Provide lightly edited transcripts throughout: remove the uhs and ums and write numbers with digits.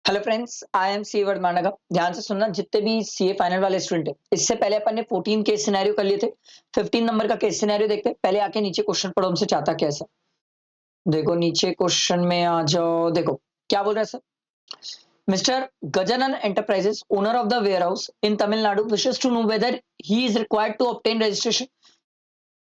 Hello friends, I am C वर्धमानगा। ध्यान से सुनना, जितने भी सीए फाइनल वाले स्टूडेंट है, इससे पहले अपन ने 14 केस सिनेरियो कर लिए थे। 15 नंबर का केस सिनेरियो देखते हैं। पहले आके नीचे क्वेश्चन पढ़ो, हमसे चाहता क्या है सर। देखो नीचे क्वेश्चन में आ जाओ। देखो क्या बोल रहा है sir. Mister Gajanan enterprises, owner of the warehouse in Tamil Nadu, wishes to know whether he is required to obtain registration.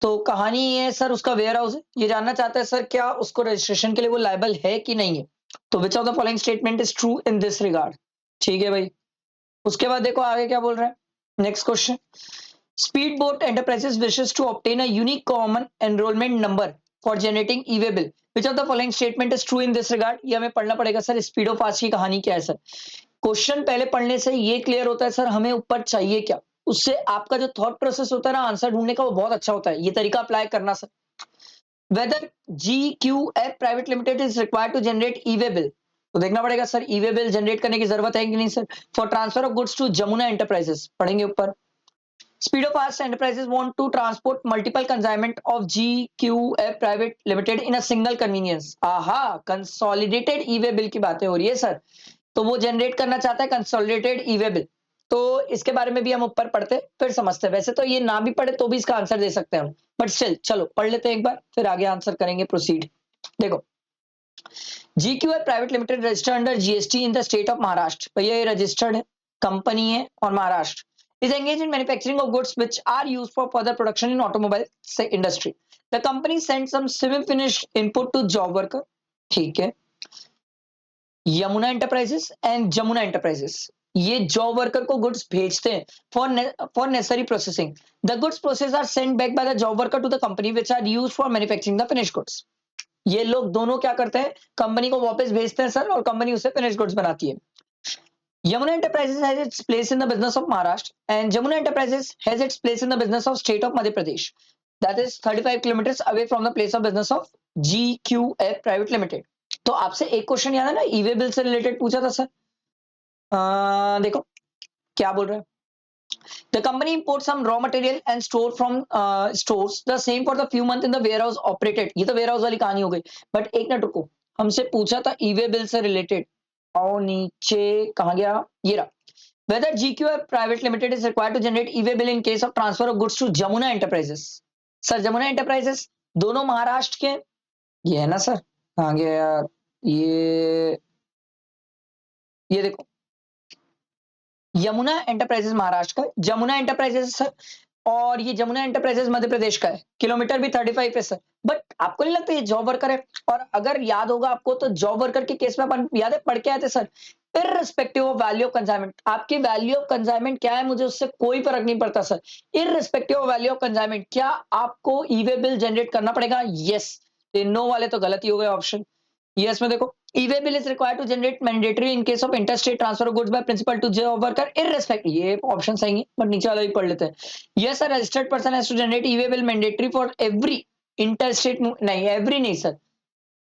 तो कहानी ये है सर, उसका वेयर हाउस है, ये जानना चाहता है सर क्या उसको रजिस्ट्रेशन के लिए वो लायबल है कि नहीं है। तो विच of the following statement is true in this regard. ठीक है भाई। उसके बाद देखो आगे क्या बोल रहा है। Next question. Speed boat enterprises wishes to obtain a unique common enrolment number for generating e way bill, which of the following statement is true in this regard. ये हमें पढ़ना पड़ेगा सर। स्पीडो फास्ट की कहानी क्या है सर। क्वेश्चन पहले पढ़ने से ये क्लियर होता है सर हमें ऊपर चाहिए क्या। उससे आपका जो थॉट प्रोसेस होता है ना आंसर ढूंढने का, वो बहुत अच्छा होता है। ये तरीका अप्लाई करना sir. Whether GQF private limited is required to generate e way bill. तो देखना पड़ेगा sir e way bill generate करने की जरूरत है कि नहीं sir. For transfer of goods to Jamuna enterprises पढ़ेंगे ऊपर। Speedo Fast Enterprises want to transport multiple consignment of GQF Private Limited in a single convenience. आहा, कंसोलिडेटेड ई वे बिल की बातें हो रही है सर। तो वो जनरेट करना चाहता है कंसोलिडेटेड ई वे बिल। तो इसके बारे में भी हम ऊपर पढ़ते फिर समझते हैं। वैसे तो ये ना भी पढ़े तो भी इसका आंसर दे सकते हैं हम, बट स्टिल चलो पढ़ लेते हैं एक बार, फिर आगे आंसर करेंगे। प्रोसीड। देखो, GQF private limited registered under GST in the state of Maharashtra. भैया ये रजिस्टर्ड है, कंपनी है और Maharashtra. is engaged in manufacturing of goods which are used for further production in automobile industry. The company sent some semi-finished input to job worker. ठीक है। Yamuna enterprises and Jamuna enterprises ये job worker को goods भेजते हैं for necessary processing. The goods process are sent back by the job worker to the company which are used for manufacturing the finished goods. ये लोग दोनों क्या करते हैं, कंपनी को वापस भेजते हैं सर, और कंपनी उसे फिनिश्ड गुड्स बनाती है। Yamuna Enterprises has its place in the business of Maharashtra, and Jamuna Enterprises has its place in the business of state of Madhya Pradesh. That is 35 kilometers away from the place of business of GQF Private Limited. तो आपसे एक question याद है ना, ई way bill से related पूछा था sir. देखो क्या बोल रहा है। The company imports some raw material and store from stores the same for the few months in the warehouse operated. ये तो warehouse वाली कहानी हो गई। बट एक मिनट रुको, हमसे पूछा था ई वे बिल से रिलेटेड। और नीचे कहा गया, ये रहा। Whether GQF Private Limited is required to generate e-way bill in case of transfer of goods to Jamuna Enterprises. Sir Jamuna enterprises दोनों महाराष्ट्र के, ये है ना सर। कहाँ गया यार ये देखो, यमुना एंटरप्राइजेस महाराष्ट्र का, जमुना एंटरप्राइजेस सर। और ये जमुना एंटरप्राइजेस मध्य प्रदेश का है। किलोमीटर भी 35 है सर। बट आपको नहीं लगता ये जॉब वर्कर है। और अगर याद होगा आपको तो जॉब वर्कर के केस में अपन याद है पढ़ के आए थे sir, irrespective of value of consignment. आपकी वैल्यू ऑफ कंसाइनमेंट क्या है मुझे उससे कोई फर्क नहीं पड़ता sir. Irrespective of value of consignment क्या आपको ई वे बिल जनरेट करना पड़ेगा। यस। नो वाले तो गलत ही हो गए ऑप्शन। यस में देखो, e-way bill is required to generate mandatory in case of interstate transfer of goods by principal to job worker irrespective। ये ऑप्शन सही है, बट नीचे वाला भी पढ़ लेते हैं। Yes sir, registered person has to generate e-way bill mandatory for every interstate. नहीं, एवरी नहीं सर,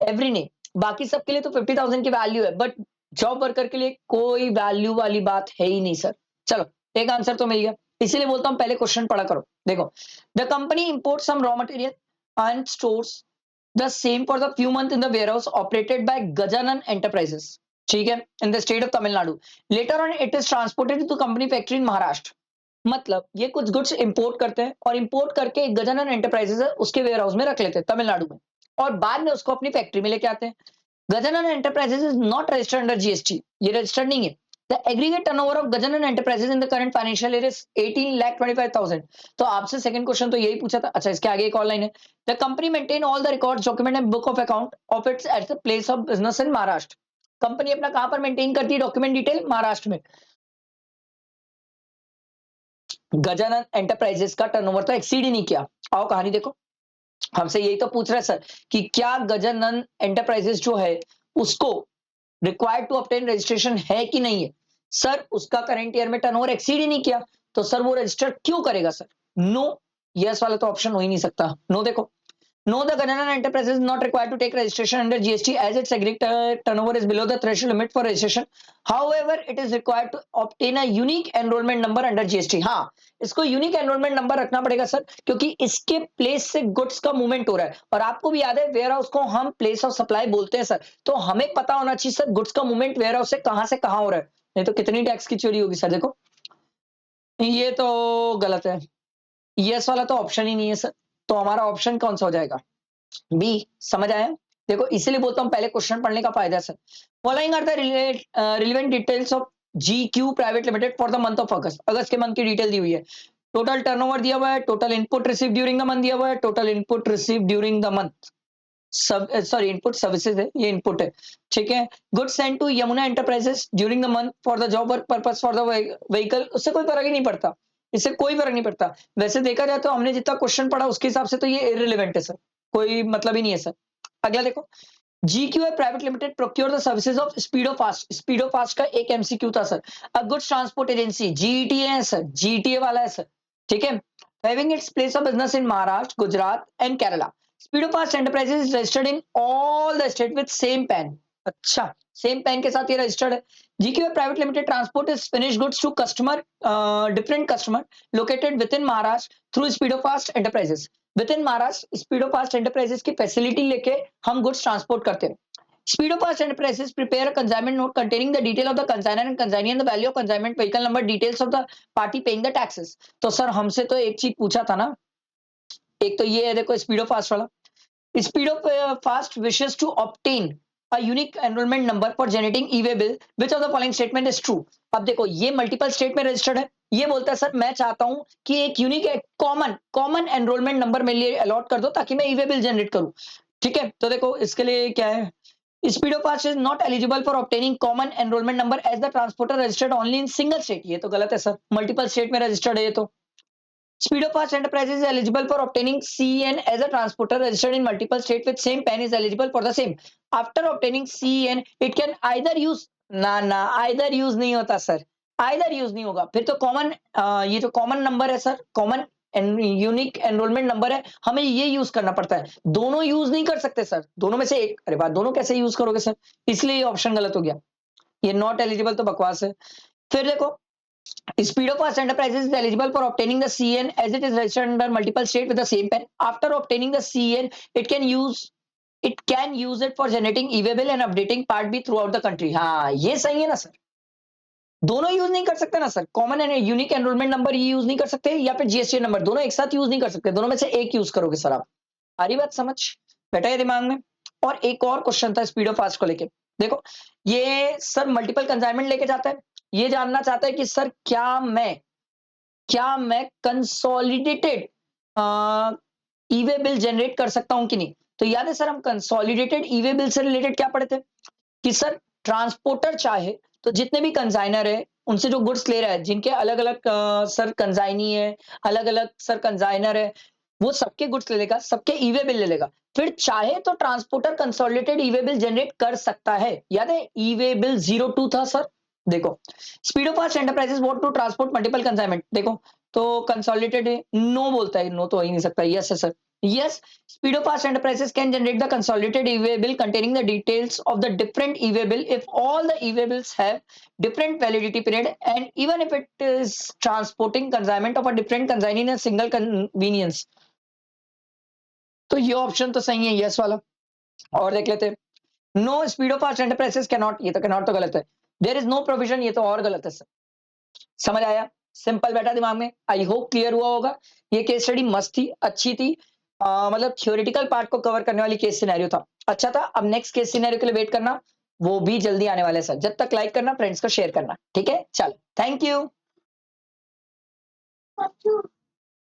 एवरी नहीं। बाकी सबके लिए तो 50,000 की वैल्यू है, बट जॉब वर्कर के लिए कोई वैल्यू वाली बात है ही नहीं सर। चलो एक आंसर तो मिल गया। इसीलिए बोलता हूँ पहले क्वेश्चन पढ़ा करो। देखो, the company import some raw material and stores the same for the few months in the warehouse operated by Gajanan Enterprises, ठीक है, in the state of Tamil Nadu. Later on it is transported to company factory in Maharashtra. मतलब ये कुछ goods import करते हैं और import करके Gajanan enterprises है उसके वेयर हाउस में रख लेते हैं तमिलनाडु में, और बाद में उसको अपनी फैक्ट्री में लेके आते हैं। Gajanan enterprises is not registered under GST, ये रजिस्टर्ड नहीं है। The aggregate turnover of Gajanan enterprises in the current financial year is 18,25,000। तो आपसे सेकंड क्वेश्चन तो यही पूछा था। अच्छा, इसके आगे एक और लाइन है। The company maintain all the records, document and book of account of its at the place of business in Maharashtra. Company अपना कहां पर मेंटेन करती है डॉक्यूमेंट डिटेल, महाराष्ट्र में। गजानन एंटरप्राइजेस का टर्नओवर तो एक्सीड ही नहीं किया। आओ कहानी देखो, हमसे यही तो पूछ रहा है सर कि क्या गजानन एंटरप्राइजेस जो है उसको रिक्वायर्ड टू ऑब्टेन रजिस्ट्रेशन है कि नहीं है। सर उसका करंट ईयर में टर्नओवर एक्सीड ही नहीं किया, तो सर वो रजिस्टर क्यों करेगा सर। नो। यस वाला तो ऑप्शन हो ही नहीं सकता। नो देखो, No, the Ganana enterprise is not required to take registration under GST as its aggregate turnover is below the threshold limit for registration. However, it is required to obtain a unique enrollment number under GST. हाँ, इसको unique enrolment number रखना पड़ेगा sir, क्योंकि इसके place से goods का movement हो रहा है और आपको भी याद है वेयर हाउस को हम प्लेस ऑफ सप्लाई बोलते हैं सर, तो हमें पता होना चाहिए सर गुड्स का मूवमेंट वेयर हाउस से कहाँ हो रहा है, नहीं तो कितनी टैक्स की चोरी होगी सर। देखो ये तो गलत है, यस वाला तो ऑप्शन ही नहीं है सर, तो हमारा ऑप्शन कौन सा हो जाएगा? बी। समझ आया? देखो इसीलिए बोलता हूँ पहले क्वेश्चन पढ़ने का फायदा है sir. Following are the relevant details of GQ private limited for the month of August. अगस्त के मंथ की डिटेल दी हुई है, टोटल टर्नओवर दिया हुआ है, total input receive during the month दिया हुआ है, total input receive during the month सब सॉरी इनपुट सर्विसेज है, ये इनपुट है, ठीक है। Good send to Yamuna enterprises during the month for the job work purpose for the vehicle, उससे कोई फर्क ही नहीं पड़ता, इससे कोई फर्क नहीं पड़ता। वैसे देखा जाए तो हमने जितना क्वेश्चन पढ़ा उसके हिसाब से तो ये इररिलेवेंट है सर, कोई मतलब ही नहीं है सर। अगला देखो, GQI private limited procure the services of Speedo Fast. Speedo Fast का एक एमसीक्यू था sir. A goods transport agency GTA है सर, जीटीए वाला है सर, ठीक है। Having its place of business in Maharashtra, Gujarat and Kerala. Speedo Fast enterprises is registered in all the state with same PAN. अच्छा, same PAN के साथ ये रजिस्टर्ड है। GQI private limited transport is finish goods to customer, different customer located within Maharashtra through Speedo Fast enterprises. Within Maharashtra Speedo fast enterprises की facility लेके हम goods transport करते हैं। Speedo Fast Enterprises prepare a consignment note containing the detail of the consignor and consignee and the value of consignment, vehicle number, details of the party paying the taxes। तो sir हमसे तो एक चीज पूछा था ना, एक तो ये है देखो स्पीडो फास्ट वाला। Speedo fast wishes to obtain a unique enrolment number for generating e way bill, which of the following statement is true. अब देखो ये मल्टीपल स्टेट में रजिस्टर्ड है, ये बोलता है सर मैं चाहता हूं कि एक unique common common enrolment number मेरे लिए अलॉट कर दो ताकि मैं ई वे बिल जनरेट करूं, ठीक है। तो देखो इसके लिए क्या है, Speedo Pass is not eligible for obtaining common enrollment number as the transporter registered only in single state। ये तो गलत है सर, मल्टीपल स्टेट में रजिस्टर्ड है ये तो। Speedo Pass Enterprises is eligible for obtaining CEN as a transporter registered in multiple state with same PAN is eligible for the same। After obtaining CEN, it can either use ना either use नहीं होता sir, either use नहीं होगा, फिर तो common ये जो common number है sir, common unique enrolment number है, हमें ये यूज करना पड़ता है, दोनों यूज नहीं कर सकते सर, दोनों में से एक। अरे बात दोनों कैसे यूज करोगे सर, इसलिए ये ऑप्शन गलत हो गया, ये नॉट एलिजिबल तो बकवास है। फिर देखो, Speedo Fast Enterprises is eligible for obtaining the CN as it is registered under multiple state with the same pen। After obtaining the CN, it can use it for generating e-way bill and updating Part B throughout the country। हाँ ये सही है ना sir, दोनों use नहीं कर सकते ना sir, common and unique enrolment number ये यूज नहीं कर सकते या फिर जीएसटी नंबर, दोनों एक साथ यूज नहीं कर सकते, दोनों में से एक यूज करोगे सर आप। आ रही बात समझ, बैठा है दिमाग में। और एक और क्वेश्चन था स्पीडो फास्ट को लेके, देखो ये सर मल्टीपल कंसाइनमेंट लेके जाता है, ये जानना चाहता है कि सर क्या मैं कंसोलिडेटेड ई-वे बिल जनरेट कर सकता हूं कि नहीं। तो याद है सर हम कंसोलिडेटेड ई-वे बिल से रिलेटेड क्या पढ़े थे कि सर ट्रांसपोर्टर चाहे तो जितने भी कंसाइनर है उनसे जो गुड्स ले रहा है, जिनके अलग अलग सर कंसाइनी है, अलग अलग सर कंसाइनर है, वो सबके गुड्स ले लेगा, सबके ई-वे बिल ले लेगा, फिर चाहे तो transporter consolidated e-way bill generate कर सकता है। याद है ई-वे बिल 02 था सर। देखो Speedo fast enterprises want to transport multiple consignment, देखो तो कंसोलिडेटेड नो बोलता है, नो तो हो ही नहीं सकता, यस है sir. Yes, Speedo Fast Enterprises can generate the consolidated e-way bill containing the details of the different e-way bill if all the e-way bills have different validity period and even if it is transporting consignment of a different consignee in a single convenience। तो ये option तो सही है, yes वाला। और देख लेते हैं, no Speedo fast enterprises can not, ये तो कैन नॉट तो गलत है। देयर इज नो प्रोविजन, ये तो और गलत है सर। समझ आया, सिंपल बैठा दिमाग में, आई होप क्लियर हुआ होगा। ये केस स्टडी मस्त थी, अच्छी थी, मतलब थ्योरेटिकल पार्ट को कवर करने वाली केस सिनेरियो था, अच्छा था। अब नेक्स्ट केस सिनेरियो के लिए वेट करना, वो भी जल्दी आने वाले सर। जब तक लाइक करना, फ्रेंड्स को शेयर करना, ठीक है। चलो थैंक यू।